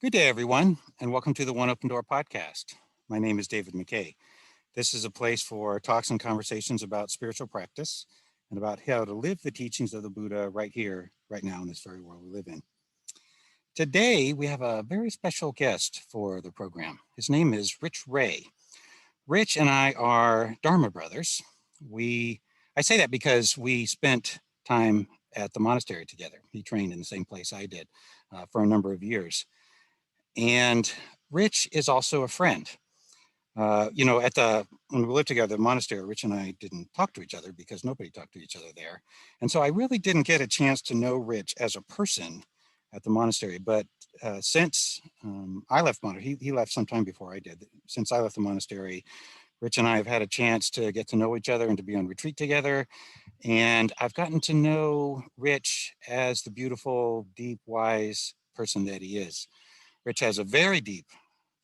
Good day, everyone, and welcome to the One Open Door podcast. My name is David McKay. This is a place for talks and conversations about spiritual practice and about how to live the teachings of the Buddha right here, right now, in this very world we live in. Today, we have a very special guest for the program. His name is Rich Ray. Rich and I are Dharma brothers. I say that because we spent time at the monastery together. He trained in the same place I did for a number of years. And Rich is also a friend. When we lived together at the monastery, Rich and I didn't talk to each other because nobody talked to each other there. And so I really didn't get a chance to know Rich as a person at the monastery. But since I left monastery, he left sometime before I did. Since I left the monastery, Rich and I have had a chance to get to know each other and to be on retreat together. And I've gotten to know Rich as the beautiful, deep, wise person that he is. Rich has a very deep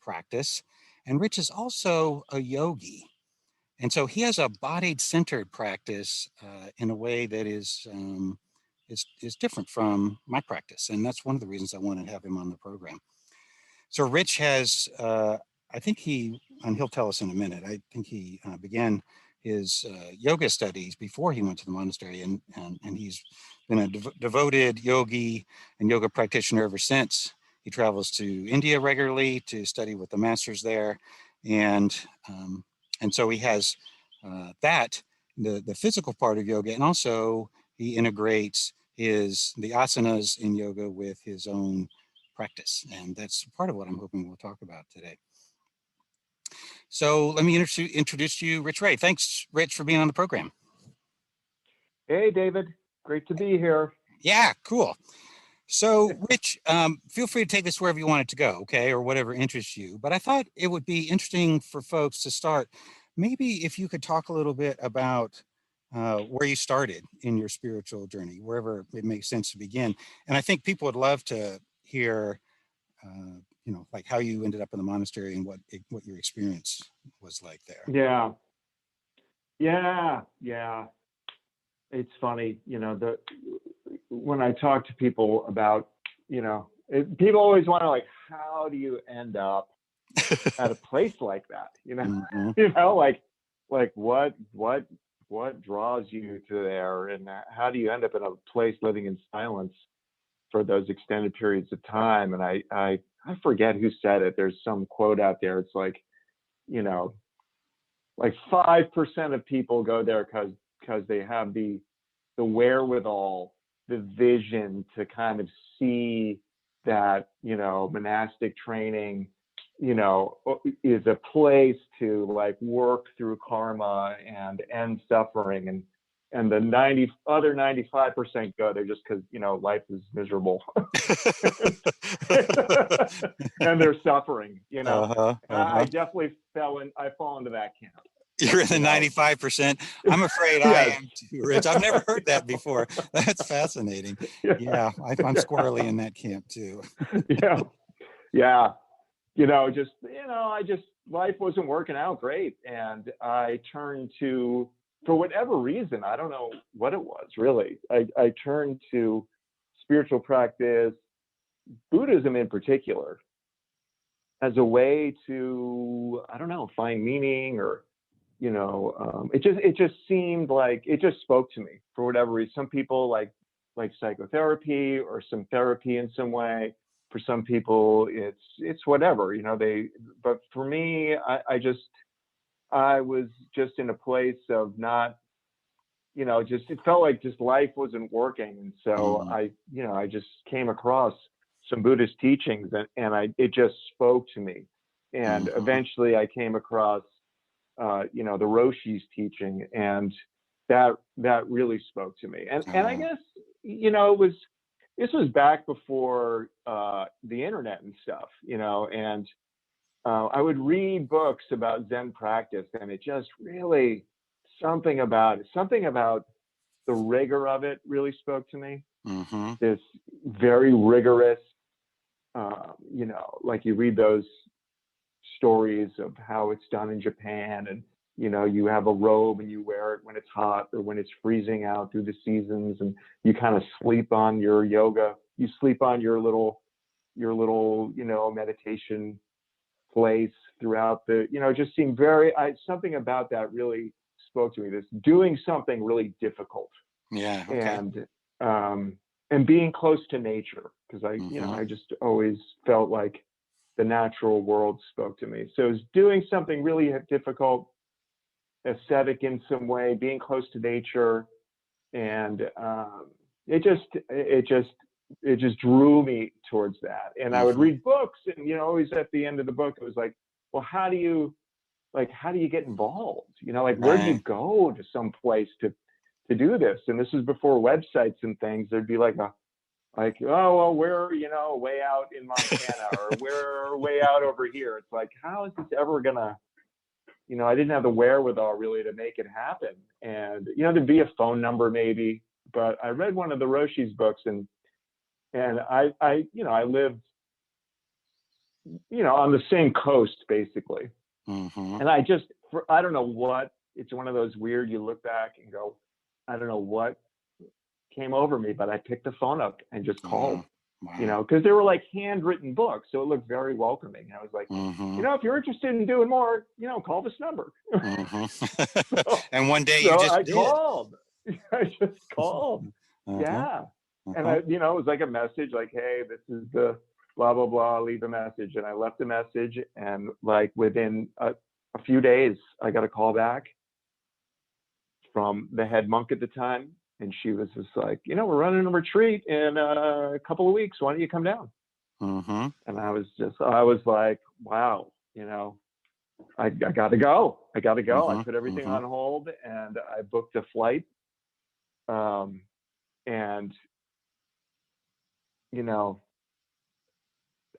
practice, and Rich is also a yogi. And so he has a body-centered practice in a way that is different from my practice. And that's one of the reasons I wanted to have him on the program. So Rich has, and he'll tell us in a minute, I think he began his yoga studies before he went to the monastery, and he's been a devoted yogi and yoga practitioner ever since. He travels to India regularly to study with the masters there, and so he has the physical part of yoga, and also he integrates the asanas in yoga with his own practice, and that's part of what I'm hoping we'll talk about today. So let me introduce you, Rich Ray. Thanks, Rich, for being on the program. Hey, David. Great to be here. Yeah, cool. So, Rich, feel free to take this wherever you want it to go, okay, or whatever interests you. But I thought it would be interesting for folks to start. Maybe if you could talk a little bit about where you started in your spiritual journey, wherever it makes sense to begin. And I think people would love to hear, like how you ended up in the monastery and what your experience was like there. Yeah. It's funny, when I talk to people about, people always want to how do you end up at a place like that? Mm-hmm. What draws you to there, and how do you end up in a place living in silence for those extended periods of time? And I forget who said it. There's some quote out there. It's 5% of people go there because they have the wherewithal, the vision to kind of see that, monastic training, is a place to work through karma and end suffering. And the 95% go there just because, life is miserable and they're suffering, I definitely I fall into that camp. You're in the 95%. I'm afraid Yes. I am too, Rich. I've never heard that before. That's fascinating. Yeah, I'm squarely in that camp too. Yeah. Life wasn't working out great. And I turned to, for whatever reason, I don't know what it was really. I turned to spiritual practice, Buddhism in particular, as a way to, find meaning, or it just seemed like it just spoke to me for whatever reason. Some people like psychotherapy or some therapy in some way. For some people, it's whatever, but for me, I was just in a place of not, it felt like just life wasn't working. And so I just came across some Buddhist teachings, and it just spoke to me. And eventually I came across the Roshi's teaching, and that really spoke to me. And I guess, this was back before the internet and stuff, and I would read books about Zen practice, and it just really, something about the rigor of it really spoke to me. Mm-hmm. This very rigorous, you read those stories of how it's done in Japan, and you have a robe and you wear it when it's hot or when it's freezing out through the seasons, and you kind of sleep on your yoga, you sleep on your little your little, meditation place throughout the, it just seemed very, something about that really spoke to me, this doing something really difficult. Yeah. Okay. And being close to nature, because I just always felt like the natural world spoke to me. So it was doing something really difficult, aesthetic in some way, being close to nature, and it just drew me towards that. And I would read books, and always at the end of the book, it was like, well, how do you get involved? Where do you go to some place to do this? And this is before websites and things. There'd be like, oh, well, we're, way out in Montana, or we're way out over here. It's like, how is this ever gonna, I didn't have the wherewithal really to make it happen. And, there'd be a phone number maybe, but I read one of the Roshi's books, and I lived, on the same coast basically. And I don't know what, it's one of those weird, you look back and go, I don't know what came over me, but I picked the phone up and just called. Wow. Because they were like handwritten books, so it looked very welcoming. I was like, if you're interested in doing more, call this number. So, and one day you just called. I just called. Yeah. And it was like a message, like, hey, this is the blah blah blah, leave a message. And I left a message, and like within a few days, I got a call back from the head monk at the time. And she was just like, we're running a retreat in a couple of weeks. Why don't you come down? And I was like, wow, I got to go. I I put everything on hold, and I booked a flight. And,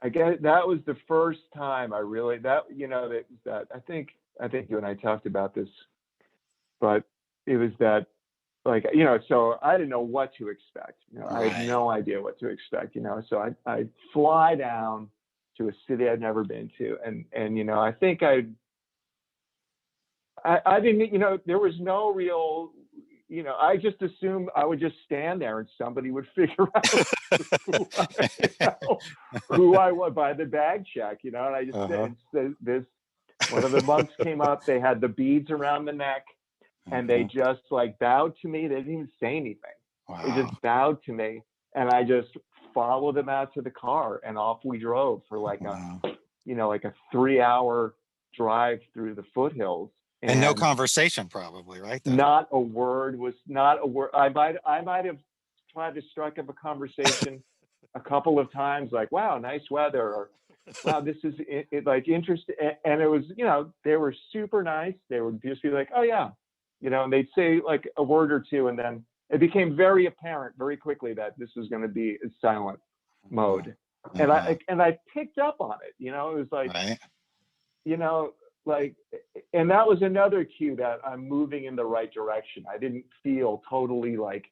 I guess that was the first time I really, that I think you and I talked about this, but it was that, like, so I didn't know what to expect. I had no idea what to expect, so I fly down to a city I'd never been to. And I think I didn't, there was no real, I just assumed I would just stand there and somebody would figure out who I was by the bag check, and I just said this, one of the monks came up, they had the beads around the neck, and they just like bowed to me. They didn't even say anything. Wow. They just bowed to me, and I just followed them out to the car, and off we drove for like like a 3-hour drive through the foothills. And no conversation, probably, right? Not a word. I might have tried to strike up a conversation a couple of times, like, wow, nice weather, or wow, this is like interesting. And it was, they were super nice. They would just be like, oh yeah, and they'd say like a word or two, and then it became very apparent very quickly that this was going to be a silent mode. And I picked up on it. It was like, like, and that was another cue that I'm moving in the right direction. I didn't feel totally like,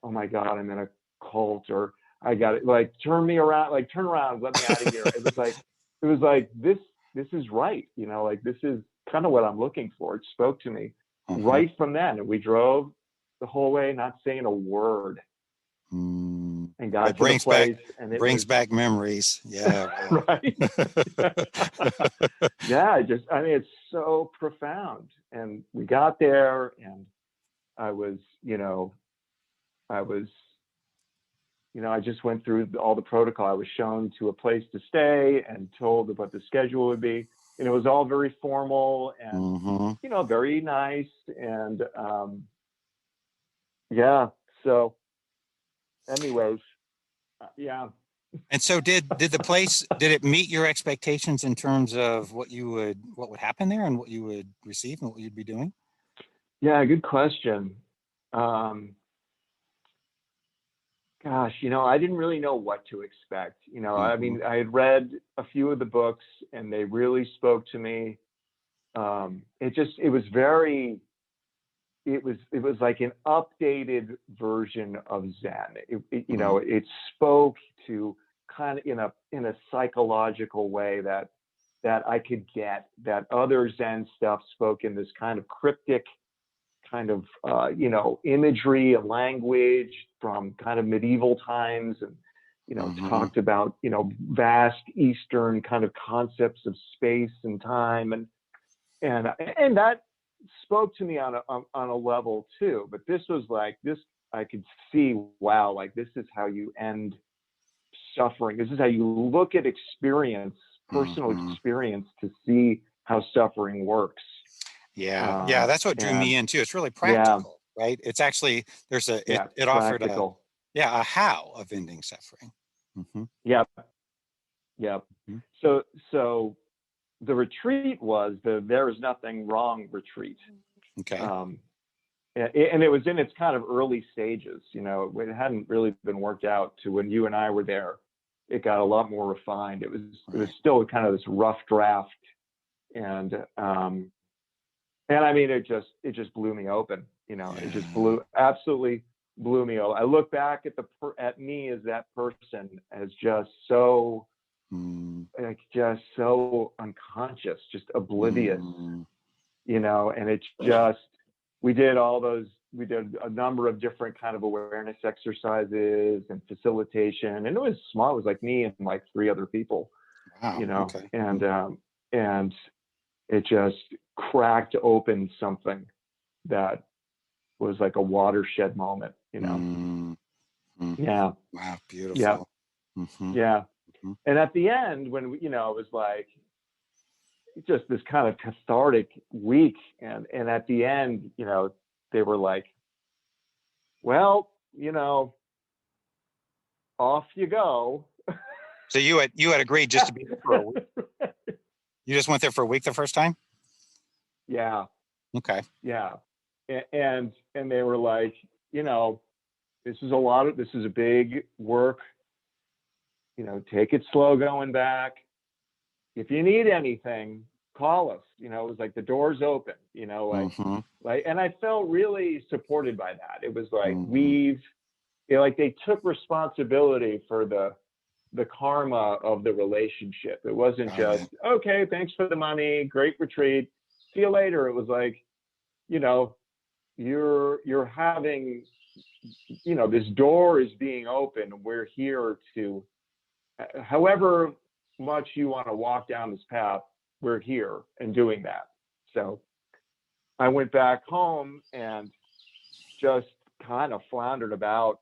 oh my God, I'm in a cult, or I got it. Like, turn around, let me out of here. It was like, this is right. Like, this is kind of what I'm looking for. It spoke to me right from then. And we drove the whole way, not saying a word. And got to the place, and it brings back memories. Yeah. Right. Yeah. It's so profound. And we got there, and I just went through all the protocol. I was shown to a place to stay and told what the schedule would be. And it was all very formal and, very nice. And, yeah. So anyways, yeah. And so did it meet your expectations in terms of what would happen there and what you would receive and what you'd be doing? Yeah, good question. Gosh, I didn't really know what to expect. I mean, I had read a few of the books, and they really spoke to me. It was like an updated version of Zen. It spoke to kind of in a psychological way that I could get, that other Zen stuff spoke in this kind of cryptic kind of, imagery and language from kind of medieval times. And, talked about, vast Eastern kind of concepts of space and time, and that spoke to me on a level too. But this was like this, I could see, wow, like this is how you end suffering. This is how you look at experience, personal experience, to see how suffering works. Yeah, that's what drew me in too. It's really Yeah, practical, right? It's actually it offered practical. a how of ending suffering. Yep, yep. Mhm. So the retreat was the There Is Nothing Wrong retreat. Okay. And it was in its kind of early stages. It hadn't really been worked out to when you and I were there. It got a lot more refined. It was still kind of this rough draft, and I mean, it just blew me open. It just absolutely blew me open. I look back at me as that person as just so like just so unconscious, just oblivious, and it's just, we did a number of different kind of awareness exercises and facilitation, and it was small. It was like me and like 3 other people. Wow. Okay. And it just cracked open something that was like a watershed moment. Yeah. Wow. Beautiful. Yeah. Yeah. Mm-hmm. And at the end, when it was like just this kind of cathartic week, and at the end, they were like, well, off you go. So you had agreed just to be there for a week. You just went there for a week the first time? Yeah. Okay. Yeah. And they were like, this is a big work, take it slow going back. If you need anything, call us. It was like the door's open, like, and I felt really supported by that. It was like, like they took responsibility for the karma of the relationship. It wasn't just, okay, thanks for the money, great retreat, see you later. It was like, you're having, this door is being open. We're here to, however much you want to walk down this path, we're here and doing that. So I went back home and just kind of floundered about.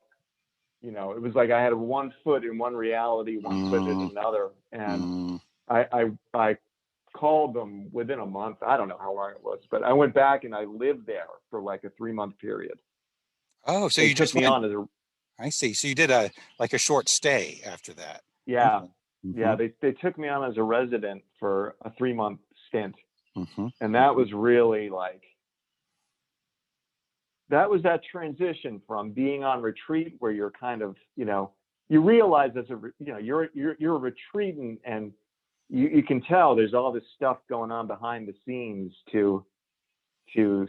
It was like I had one foot in one reality, one foot in another. And I called them within a month. I don't know how long it was, but I went back and I lived there for like a 3-month period. Oh, so they you took just me went. on as a I see. So you did a short stay after that. yeah. Okay. Yeah, they took me on as a resident for a 3-month stint. Mm-hmm. And that was really like, that was that transition from being on retreat where you're kind of, you realize you're a retreatant, and you can tell there's all this stuff going on behind the scenes to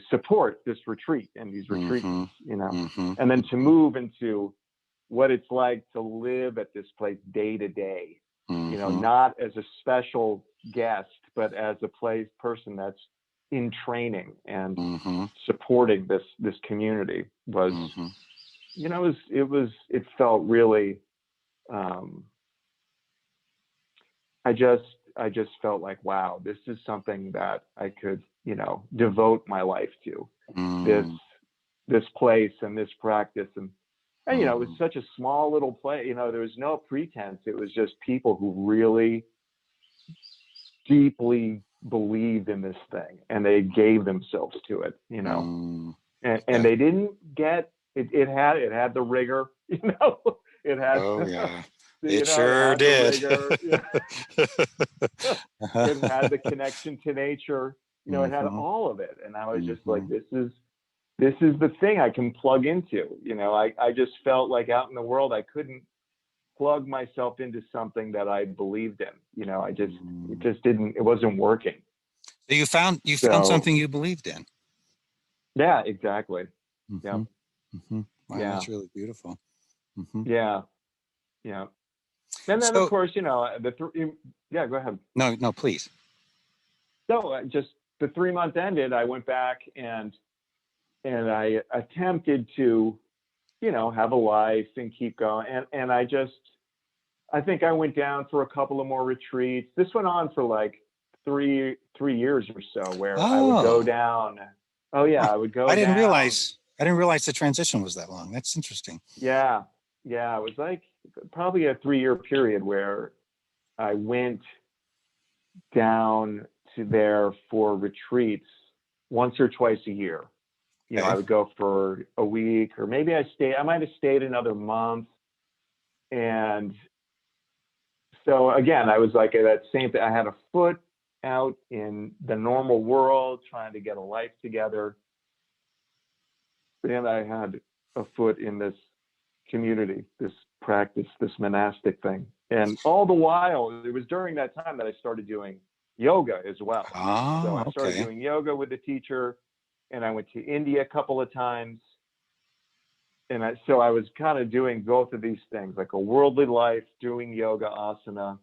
support this retreat and these retreatants, and then to move into what it's like to live at this place day to day, not as a special guest, but as a person that's in training and supporting this community was, it felt really, I just felt like, wow, this is something that I could, devote my life to, this place and this practice. And it was such a small little place, there was no pretense. It was just people who really deeply believed in this thing, and they gave themselves to it, and they didn't get it. It had the rigor, it had, it sure did. It had the connection to nature, it had all of it. And I was just like, this is the thing I can plug into. I just felt like out in the world, I couldn't plug myself into something that I believed in. It wasn't working. So you found something you believed in. Yeah, exactly. Yeah. Wow, that's really beautiful. Yeah. Yeah. And then, of course, yeah, go ahead. No, please. So just the 3-month ended, I went back and I attempted to, have a life and keep going. And I just, I think I went down for a couple of more retreats. This went on for like three years or so, where I would go Oh, down. Oh yeah, huh. I would go down. I didn't realize the transition was that long. That's interesting. Yeah, yeah, it was like probably a 3 year period where I went down to there for retreats once or twice a year. You know, I Okay. would go for a week, or maybe I might have stayed another month. And so again, I was like that same thing. I had a foot out in the normal world, trying to get a life together, and I had a foot in this community, this practice, this monastic thing. And all the while, it was during that time that I started doing yoga as well. So Oh, I started okay. doing yoga with a teacher, and I went to India a couple of times. And so I was kind of doing both of these things, like a worldly life, doing yoga asana,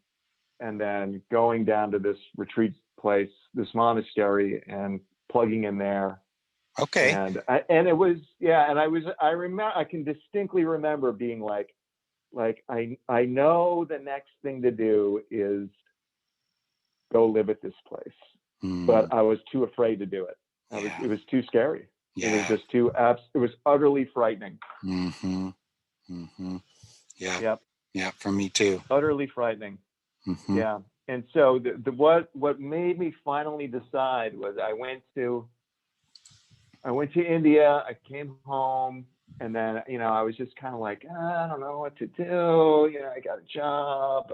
and then going down to this retreat place, this monastery, and plugging in there. Okay. And it was, yeah, and I remember, I can distinctly remember being like I know the next thing to do is go live at this place, but Mm, I was too afraid to do it. yeah. It was too scary. It was Yeah. just it was utterly frightening. Mm-hmm. Mm-hmm. Yeah. Yep, Yeah. For me too. utterly frightening. Mm-hmm. Yeah. And so what made me finally decide was I went to India, I came home, and then, I was just kind of like, I don't know what to do. I got a job.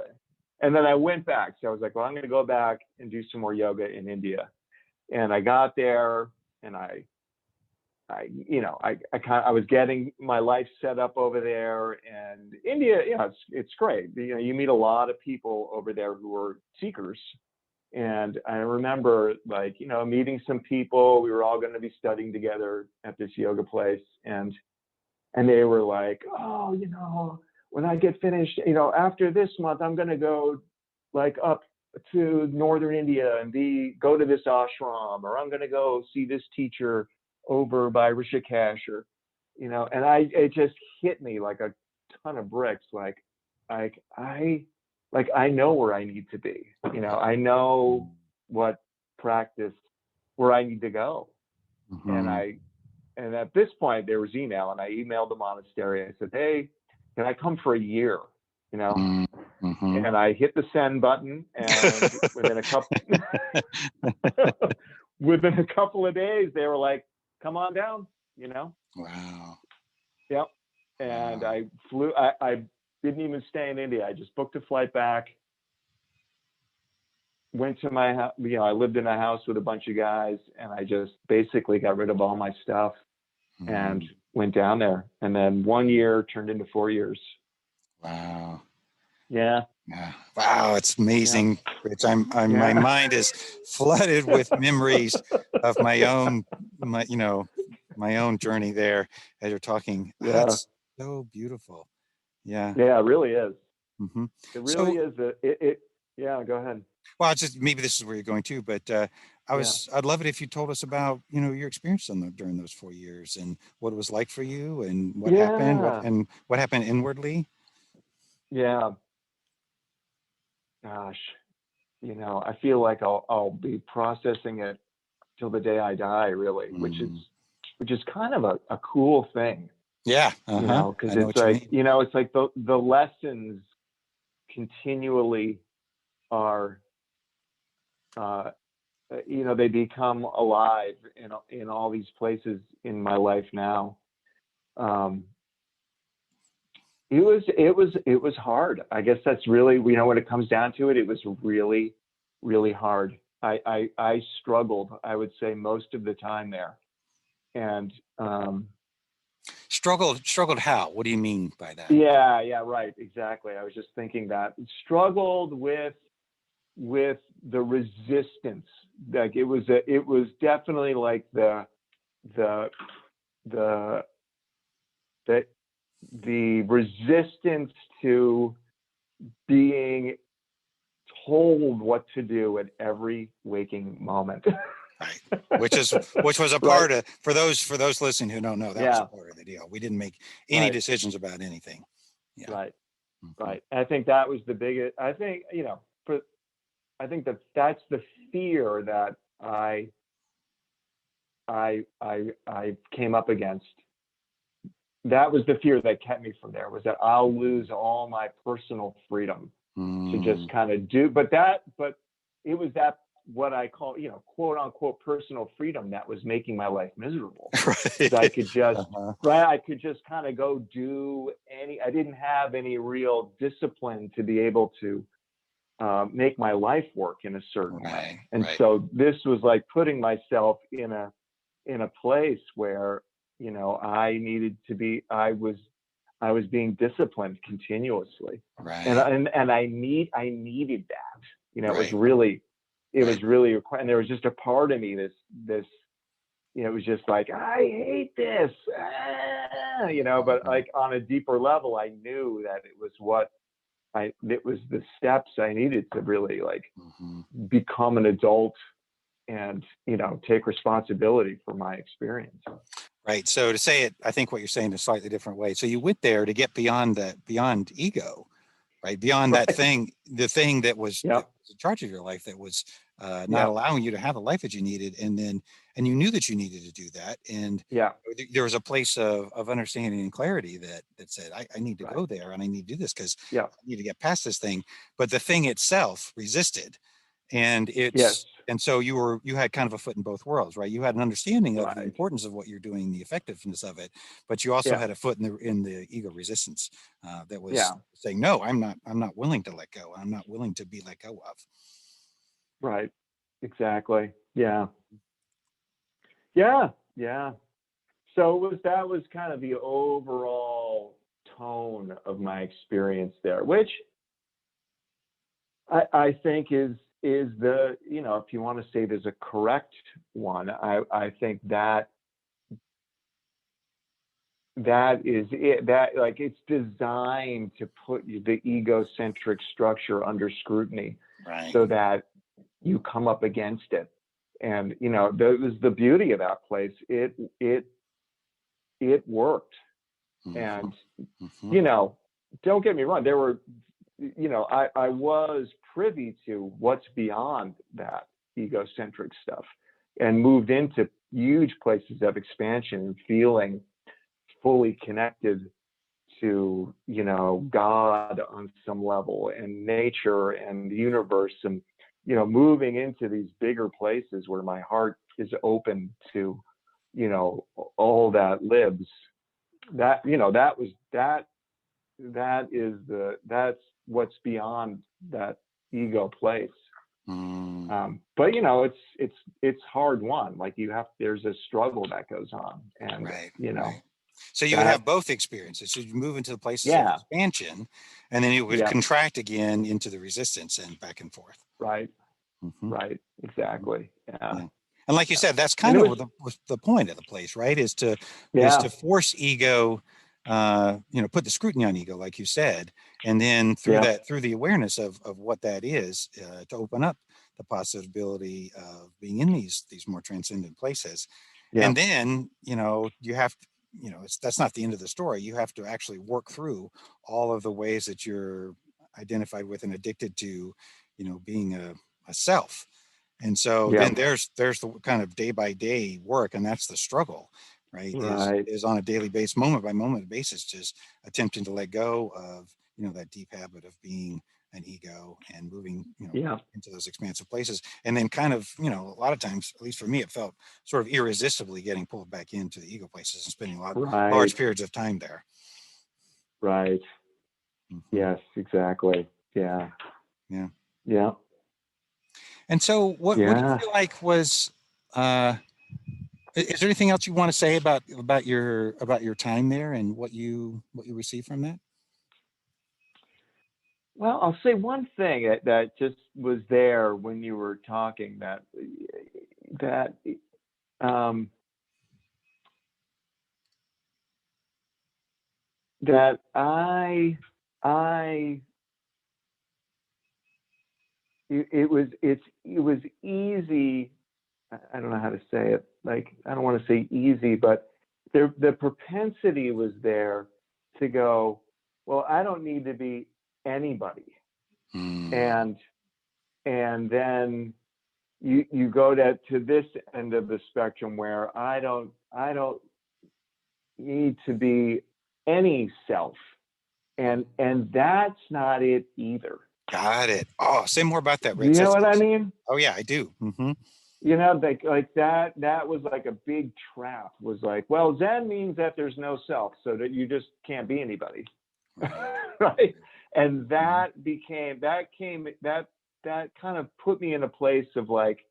And then I went back. So I was like, well, I'm going to go back and do some more yoga in India. And I got there, and I was getting my life set up over there. And India, it's great. You meet a lot of people over there who are seekers. And I remember, meeting some people. We were all going to be studying together at this yoga place. And they were like, oh, when I get finished, after this month, I'm going to go up to northern India and go to this ashram, or I'm going to go see this teacher over by Rishikesh, or, and it just hit me like a ton of bricks. I know where I need to be. I know what practice, where I need to go. Mm-hmm. And at this point there was email, and I emailed the monastery. I said, hey, can I come for a year? Mm-hmm. And I hit the send button, and within a couple of days, they were like, come on down, Wow. Yep. And Wow. I flew, I didn't even stay in India. I just booked a flight back, went to my house. I lived in a house with a bunch of guys, and I just basically got rid of all my stuff and Mm, went down there. And then 1 year turned into 4 years. wow. Yeah. Yeah. Wow. It's Yeah. amazing, Rich. My Yeah. mind is flooded with memories of my own journey there as you're talking. Ah, Yeah. it's so beautiful. Yeah. Yeah. It really is. Hmm. It really So, is. Yeah. Go ahead. well, just maybe this is where you're going to, but Yeah. I'd love it if you told us about, your experience during those 4 years and what it was like for you and Yeah. what happened inwardly. Yeah. Gosh, I feel like I'll be processing it till the day I die, really, Mm. which is kind of a cool thing, Yeah. Uh-huh. because I know what you mean. it's like the lessons continually are, uh, they become alive in all these places in my life now. Um, it was hard. I guess that's really, when it comes down to it, it was really, really hard. I struggled, I would say, most of the time there. And Struggled how? What do you mean by that? yeah, right, exactly. I was just thinking that struggled with the resistance. Like it was definitely like the the the the resistance to being told what to do at every waking moment. Right. Which was a Right. part of, for those listening who don't know, that was a Yeah. part of the deal. We didn't make any Right. decisions about anything. Yeah. Right. Right. I think that was the biggest, I think, I think that's the fear that I came up against. That was the fear that kept me from there, was that I'll lose all my personal freedom to just kind of do, but it was that, what I call, quote unquote personal freedom, that was making my life miserable. Because I could just, right, I could just kind of go do I didn't have any real discipline to be able to make my life work in a certain way. And so this was like putting myself in a place where, I needed to be, I was being disciplined continuously. And I needed that. It was really, and there was just a part of me, this, it was just like, I hate this, but like on a deeper level, I knew that it was it was the steps I needed to really like become an adult and, take responsibility for my experience. Right. So to say it, I think what you're saying in a slightly different way. So you went there to get beyond ego, right? Beyond that thing, the thing that was in charge of your life, that was not allowing you to have the life that you needed. And you knew that you needed to do that. And there was a place of understanding and clarity that said, I need to go there, and I need to do this because I need to get past this thing. But the thing itself resisted. And and so you had kind of a foot in both worlds, right? You had an understanding of the importance of what you're doing, the effectiveness of it, but you also had a foot in the ego resistance that was saying, no, I'm not willing to let go. I'm not willing to be let go of. Right. Exactly. Yeah. Yeah. Yeah. So that was kind of the overall tone of my experience there, which I think is the, if you want to say there's a correct one, I think that is it, that like it's designed to put the egocentric structure under scrutiny, so that you come up against it. And, that was the beauty of that place. It worked. And, don't get me wrong, there were, I was privy to what's beyond that egocentric stuff, and moved into huge places of expansion and feeling fully connected to, God on some level, and nature and the universe, and, moving into these bigger places where my heart is open to, all that lives. That's what's beyond that ego place. But it's hard won. Like there's a struggle that goes on, and so you would have both experiences. So you move into the places of expansion, and then you would contract again into the resistance, and back and forth. Right. Exactly. Yeah. And like you said, that's kind of the point of the place, right? Is to force ego, put the scrutiny on ego, like you said, and then through the awareness of what that is, to open up the possibility of being in these more transcendent places. And then, you have to, that's not the end of the story. You have to actually work through all of the ways that you're identified with and addicted to, being a self. And so then there's the kind of day by day work, and that's the struggle, right? Is on a daily basis, moment by moment basis, just attempting to let go of, that deep habit of being an ego, and moving, into those expansive places. And then kind of, a lot of times, at least for me, it felt sort of irresistibly getting pulled back into the ego places and spending large periods of time there. Right. Yes, exactly. Yeah. And so what do you feel like was, is there anything else you want to say about your time there and what you received from that? Well, I'll say one thing that just was there when you were talking, that it was easy. I don't know how to say it. Like, I don't want to say easy, but the propensity was there to go, well, I don't need to be anybody. Mm. And then you go to this end of the spectrum where I don't need to be any self. And that's not it either. Got it. Oh, say more about that, Do Rich. you know what I mean? Oh yeah, I do. You know, like that was like a big trap. Was like, well, Zen means that there's no self, so that you just can't be anybody. Right. Right. And Mhm. that kind of put me in a place of like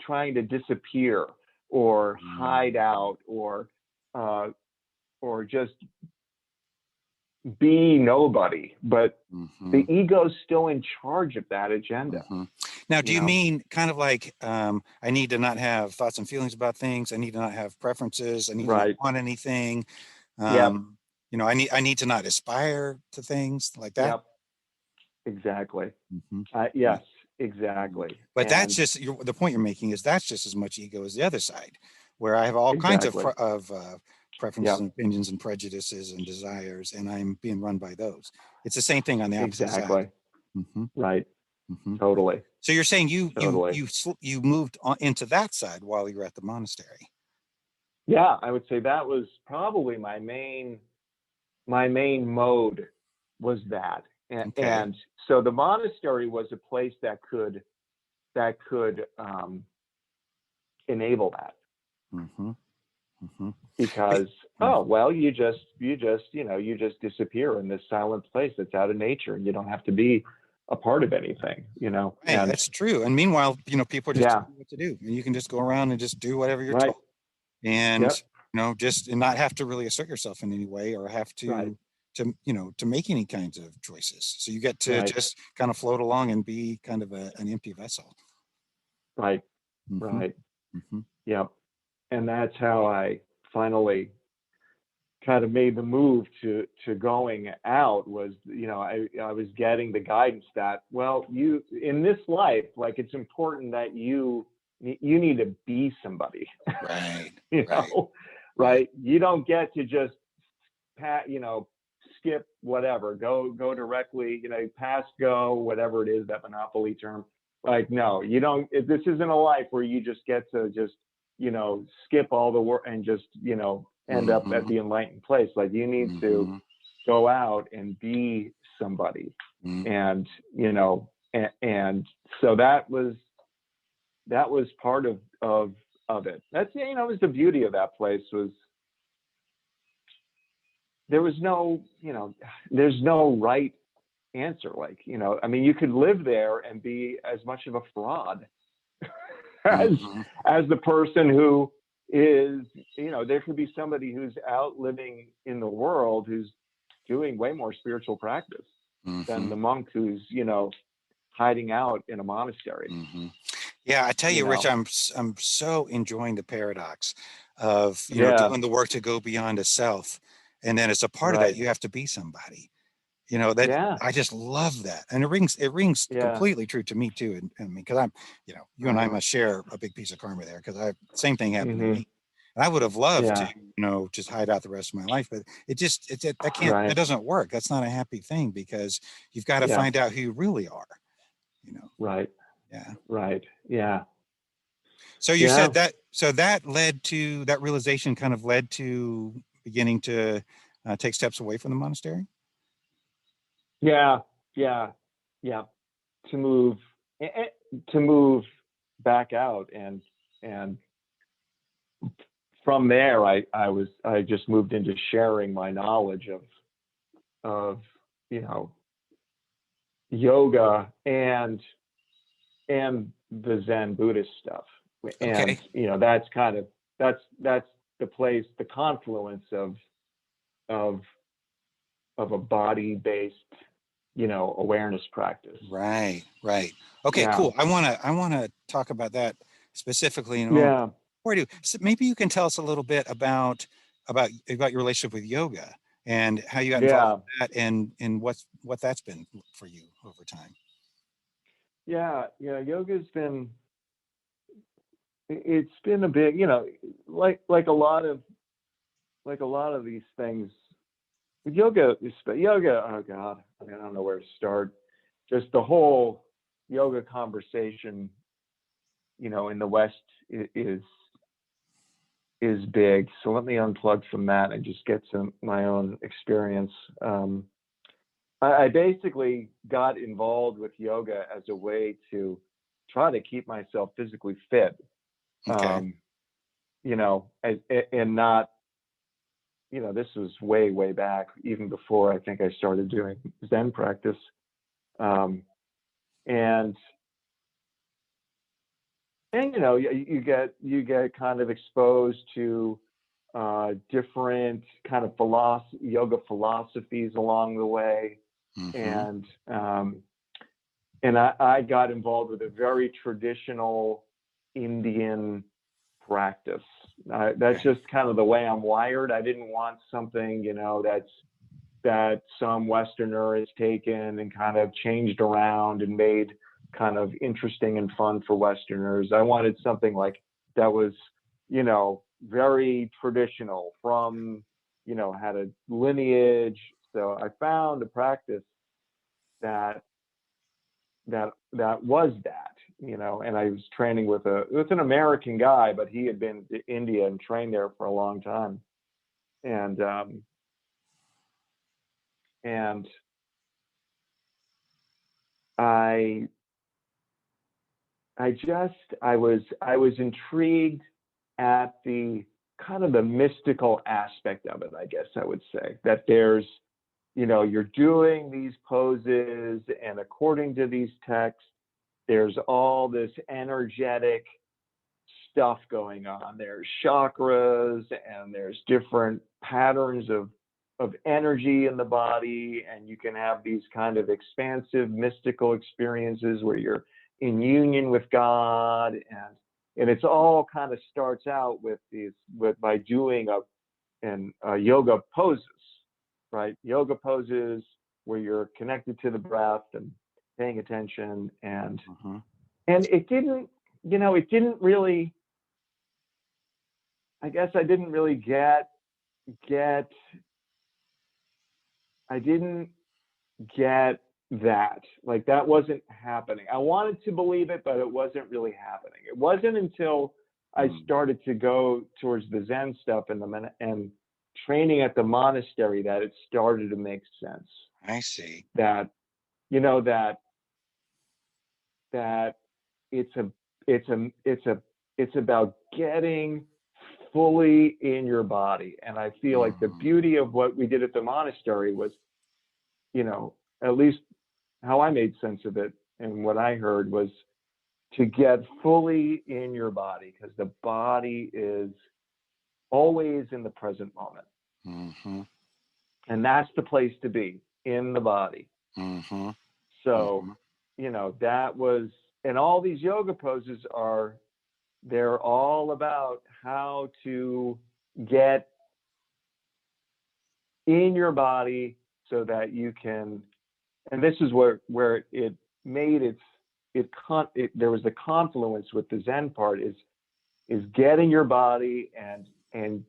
trying to disappear or hide out uh or just be nobody. But the Mhm. ego's still in charge of that agenda, Mhm. Now, do you you know? mean kind of like I need to not have thoughts and feelings about things? I need to not have preferences. I need to not Right. want anything. Yep. Um, I need to not aspire to things like that. Yep. Exactly. Mhm. Yeah. Yes, Mhm. exactly. But that's And just the point you're making is that's just as much ego as the other side, where I have all kinds of exactly. preferences and Yep. opinions and prejudices and desires, and I'm being run by those. It's the same thing on the opposite side. Exactly. hmm Right. hmm Totally. So you're saying Totally. you moved on into that side while you were at the monastery. Yeah, I would say that was probably my main mode was that. Okay. And so the monastery was a place that could enable that, hmm hmm because oh well, you just disappear in this silent place that's out of nature, and you don't have to be a part of anything, Right, and that's true. And meanwhile, people are just yeah. telling you what to do, and you can just go around and just do whatever you're Right. told, and Yep. just and not have to really assert yourself in any way or have Right. to make any kinds of choices. So you get to Right. just kind of float along and be kind of an empty vessel. Right. hmm Right. hmm Yep. And that's how I finally kind of made the move to going out. Was, I was getting the guidance that, well, you in this life, like, it's important that you need to be somebody. Right, you right, know right. right, you don't get to just skip whatever, go directly, pass go, whatever it is, that monopoly term. Like, no, you don't. This isn't a life where you just get to just skip all the work and just end up at hmm the enlightened place. Like, you need to hmm go out and be somebody. hmm And and so that was part of it. That's, was the beauty of that place. Was there was no, there's no right answer. Like, I mean, you could live there and be as much of a fraud as hmm the person who is, there could be somebody who's out living in the world who's doing way more spiritual practice than hmm the monk who's, hiding out in a monastery, hmm Yeah, I tell you you, Rich, know. I'm so enjoying the paradox of Yeah. doing the work to go beyond a self, and then as a part of that, Right. you have to be somebody. That Yeah. I just love that, and it rings Yeah. completely true to me too. And I mean, because I'm, you and I Right. must share a big piece of karma there, because I same thing happened to Mm-hmm. me, and I would have loved to, Yeah. just hide out the rest of my life, but that Right. doesn't work. That's not a happy thing because you've got to Yeah. find out who you really are. You know, Right. yeah. Right. Yeah. So you Yeah. said that realization kind of led to beginning to take steps away from the monastery. Yeah. Yeah. Yeah. To move, to move back out, and from there, I just moved into sharing my knowledge of you know yoga and the Zen Buddhist stuff. And Okay. that's kind of, that's the place, the confluence of of a body based awareness practice. Right, right. Okay, Yeah. cool. I want to talk about that specifically in a moment. Yeah. Before I do, so maybe you can tell us a little bit about your relationship with yoga and how you got involved Yeah. with that, and what that's been for you over time. Yeah. Yeah. Yoga's been, it's been a big, like a lot of like a lot of these things, yoga, oh God, I mean, I don't know where to start. Just the whole yoga conversation, you know, in the West is big. So let me unplug from that and just get to my own experience. I basically got involved with yoga as a way to try to keep myself physically fit. Okay. You know, and not, you know, this was way back, even before I think I started doing Zen practice. And you know, you get kind of exposed to different kind of yoga philosophies along the way. Mm-hmm. And I got involved with a very traditional Indian practice. That's Okay. just kind of the way I'm wired. I didn't want something, you know, that some Westerner has taken and kind of changed around and made kind of interesting and fun for Westerners. I wanted something like that was, you know, very traditional, from, you know, had a lineage. So I found a practice that was that, you know. And I was training with an American guy, but he had been to India and trained there for a long time. And and I I was intrigued at the kind of the mystical aspect of it, I guess I would say. That there's, you know, you're doing these poses, and according to these texts, there's all this energetic stuff going on. There's chakras, and there's different patterns of energy in the body, and you can have these kind of expansive mystical experiences where you're in union with God. And it's all kind of starts out with by doing yoga poses, right? Yoga poses where you're connected to the breath and paying attention. Mm-hmm. And it didn't, you know, it didn't really, I guess I didn't really get I didn't get that. Like, that wasn't happening. I wanted to believe it, but it wasn't really happening. It wasn't until I started to go towards the Zen stuff and training at the monastery that it started to make sense. I see. That, you know, that it's a it's about getting fully in your body. And I feel like the Mm-hmm. beauty of what we did at the monastery was, you know, at least how I made sense of it and what I heard was to get fully in your body, because the body is always in the present moment. Mm-hmm. And that's the place to be, in the body. Mm-hmm. So, Mm-hmm. you know, that was, and all these yoga poses they're all about how to get in your body so that you can, and this is where it made there was the confluence with the Zen part, is get in your body and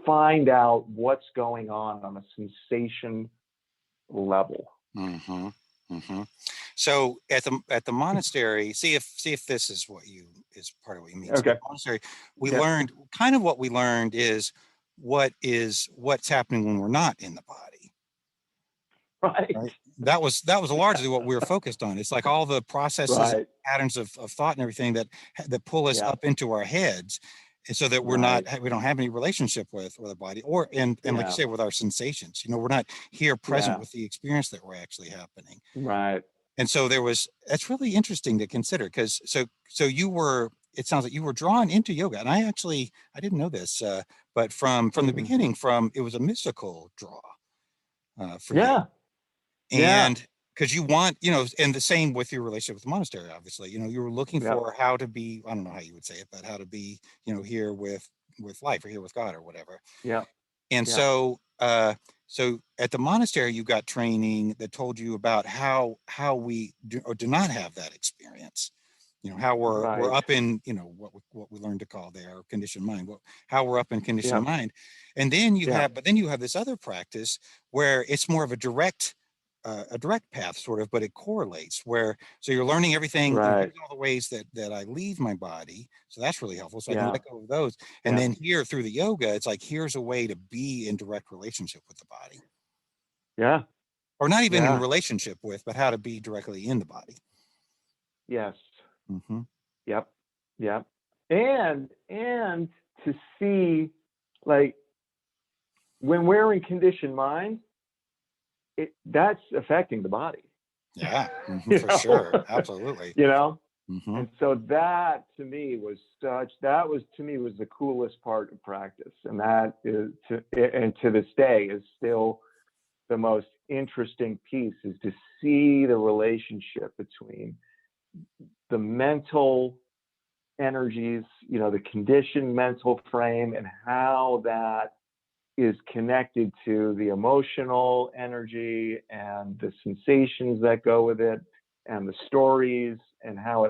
find out what's going on a sensation level. Mm-hmm. Mm-hmm. So at the monastery, see if this is is part of what you mean. So at Okay. the monastery, we Yeah. learned kind of what we learned is what's happening when we're not in the body. Right. Right. That was largely what we were focused on. It's like all the processes, Right. patterns of thought and everything that pull us Yeah. up into our heads, and so that Right. we don't have any relationship with the body, or and like you Yeah. say, with our sensations. You know, we're not here present Yeah. with the experience that we're actually happening. Right. And so that's really interesting to consider, because so it sounds like you were drawn into yoga. And I didn't know this, but from the Mm-hmm. beginning, it was a mystical draw for you. Yeah. Yeah. And because you want, you know, and the same with your relationship with the monastery, obviously, you know, you were looking Yeah. for how to be, I don't know how you would say it, but how to be, you know, here with life, or here with God, or whatever. Yeah. And Yeah. so at the monastery, you got training that told you about how we do or do not have that experience. how we're Right. up in, what we learned to call there conditioned mind, how we're up in conditioned Yep. mind. And then Yeah. you have this other practice where it's more of a direct path sort of, but it correlates so you're learning everything, Right. here's all the ways that I leave my body. So that's really helpful. So I can Yeah. let go of those. And Yeah. then here through the yoga, it's like, here's a way to be in direct relationship with the body, Yeah. or not even in Yeah. relationship with, but how to be directly in the body. Yes. Mm-hmm. Yep. Yep. And to see, like, when we're in conditioned mind, that's affecting the body. Yeah, mm-hmm, you for know, sure. Absolutely. you know. Mm-hmm. And so that to me was the coolest part of practice, and that is to this day is still the most interesting piece, is to see the relationship between the mental energies, the conditioned mental frame, and how that is connected to the emotional energy and the sensations that go with it and the stories, and how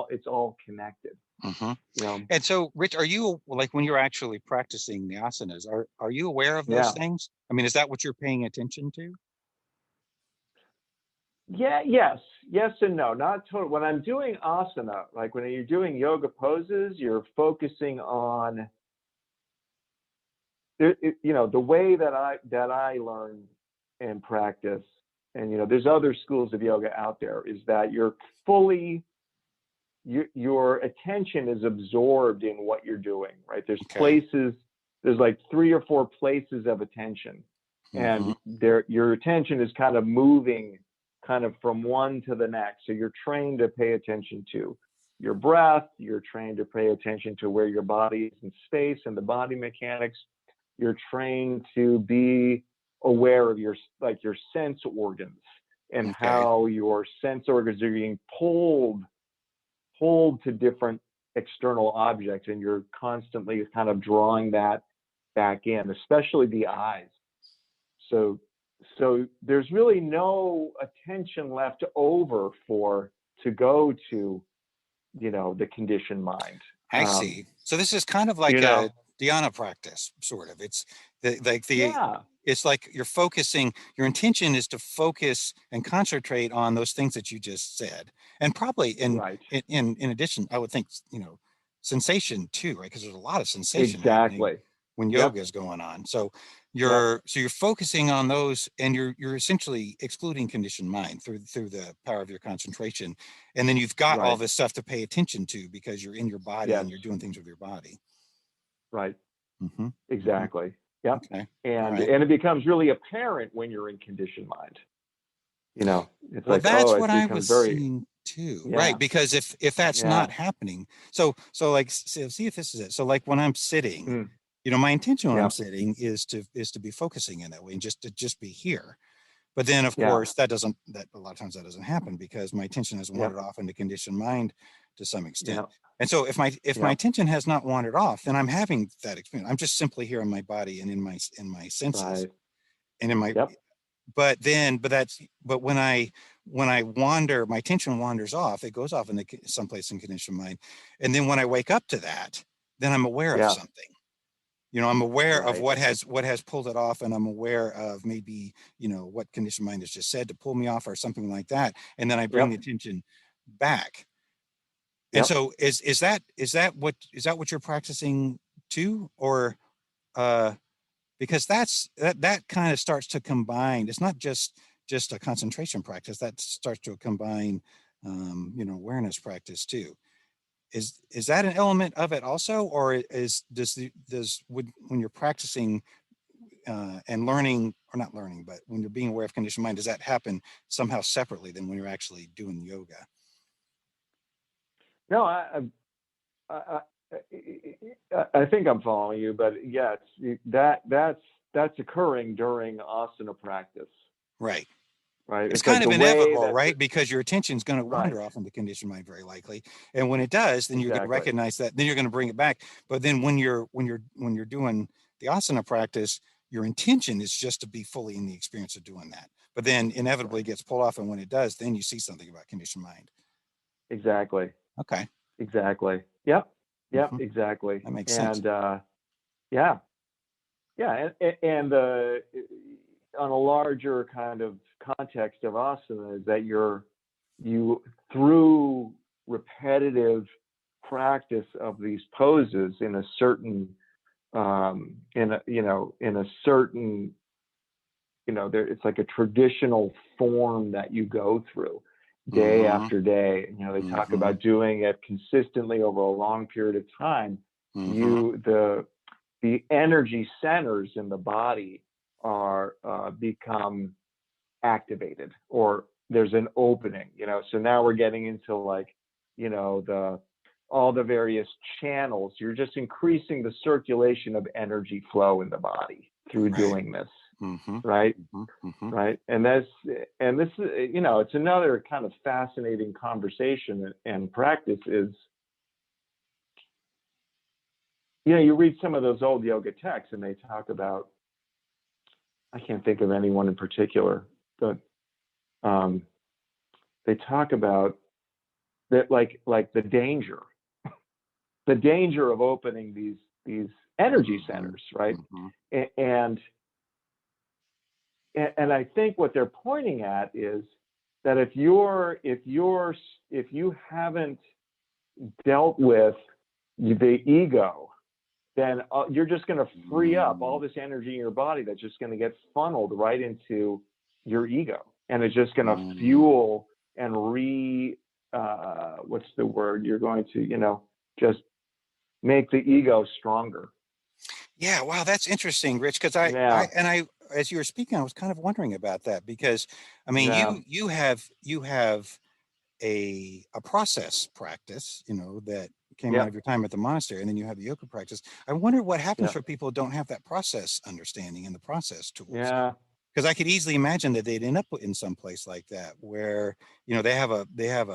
it's all connected. Mm-hmm. You know, And so, Rich, are you, like, when you're actually practicing the asanas, are you aware of those yeah. things? I mean, is that what you're paying attention to? Yeah, yes and no. Not total. When I'm doing asana, like when you're doing yoga poses, you're focusing on the way that I learn and practice, and there's other schools of yoga out there, is that your attention is absorbed in what you're doing, right? Okay. There's like 3 or 4 places of attention, Mm-hmm. and your attention is kind of moving kind of from one to the next. So you're trained to pay attention to your breath, you're trained to pay attention to where your body is in space and the body mechanics. You're trained to be aware of your sense organs, and Okay. how your sense organs are being pulled to different external objects, and you're constantly kind of drawing that back in, especially the eyes. So there's really no attention left over to go to the conditioned mind. I see. So this is kind of like You a know, dhyana practice, sort of. It's the yeah, it's like you're focusing, your intention is to focus and concentrate on those things that you just said. And probably right, in addition, I would think, sensation too, right? Because there's a lot of sensation happening exactly. when Yep, yoga is going on. So yep, you're focusing on those, and you're essentially excluding conditioned mind through the power of your concentration. And then you've got all right, this stuff to pay attention to because you're in your body yes, and you're doing things with your body. right, Mm-hmm. Mm-hmm. exactly. Yep. Okay. All And right. it becomes really apparent when you're in conditioned mind. It's Well, like, that's oh, what it I becomes was very, seeing too, right? yeah, Because if that's yeah, not happening, so like, see if this is it. So like when I'm sitting, mm, my intention when I'm yeah, sitting is to be focusing in that way and just be here. But then, of yeah, course, that a lot of times that doesn't happen because my attention has wandered yep, off into conditioned mind to some extent. yeah, And so if my yep, attention has not wandered off, then I'm having that experience. I'm just simply here in my body and in my senses right, and in my, yep, but when I wander, my attention wanders off, it goes off in someplace in conditioned mind. And then when I wake up to that, then I'm aware of yeah, something. I'm aware of right, what has pulled it off, and I'm aware of maybe, what conditioned mind has just said to pull me off or something like that. And then I bring the yep, attention back. And yep. so is that what you're practicing too? Or uh because that kind of starts to combine. It's not just a concentration practice that starts to combine, awareness practice too. Is that an element of it also, or when you're practicing, and learning, or not learning, but when you're being aware of conditioned mind, does that happen somehow separately than when you're actually doing yoga? No, I, I think I'm following you, but yes, that's occurring during asana practice, Right. right? It's It's like kind the of way inevitable, that right? Because your attention is going to right, wander off into conditioned mind very likely. And when it does, then you're going to exactly, recognize that, then you're going to bring it back. But then when you're doing the asana practice, your intention is just to be fully in the experience of doing that. But then inevitably right, it gets pulled off. And when it does, then you see something about conditioned mind. exactly. Okay. Exactly. Yep. Yep. Hmm. Exactly. That makes sense. And yeah, yeah, and on a larger kind of context of asana is that you through repetitive practice of these poses in a certain in a certain there it's like a traditional form that you go through day Hmm. after day. They talk Hmm. about doing it consistently over a long period of time. Hmm. The energy centers in the body are become activated, or there's an opening. So now we're getting into like the all the various channels. You're just increasing the circulation of energy flow in the body through Right. doing this, Hmm. right? Hmm. Hmm. Right. And this is, it's another kind of fascinating conversation and practice is, you read some of those old yoga texts and they talk about, I can't think of anyone in particular, but um, they talk about that, like the danger of opening these energy Hmm. centers, right? Hmm. And I think what they're pointing at is that if you haven't dealt with the ego, then you're just going to free up all this energy in your body that's just going to get funneled right into your ego, and it's just going to Hmm. fuel and what's the word, you're going to just make the ego stronger. Yeah, wow, that's interesting, Rich. Because Yeah, as you were speaking, I was kind of wondering about that because, I mean, yeah, you have a process practice, that came out yeah, of your time at the monastery, and then you have the yoga practice. I wonder what happens yeah, for people who don't have that process understanding and the process tools. yeah, Because I could easily imagine that they'd end up in some place like that where they have a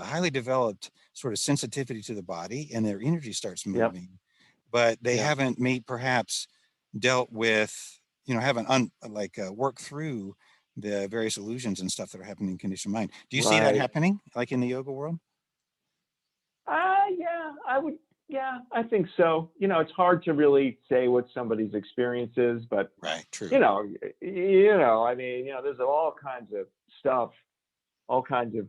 highly developed sort of sensitivity to the body, and their energy starts yeah, moving, but they yeah, haven't made perhaps dealt with, haven't worked through the various illusions and stuff that are happening in conditioned mind. Do you see that right. happening like in the yoga world? Yeah, I would. Yeah, I think so. It's hard to really say what somebody's experience is, but Right. True. you know, I mean, there's all kinds of stuff, all kinds of,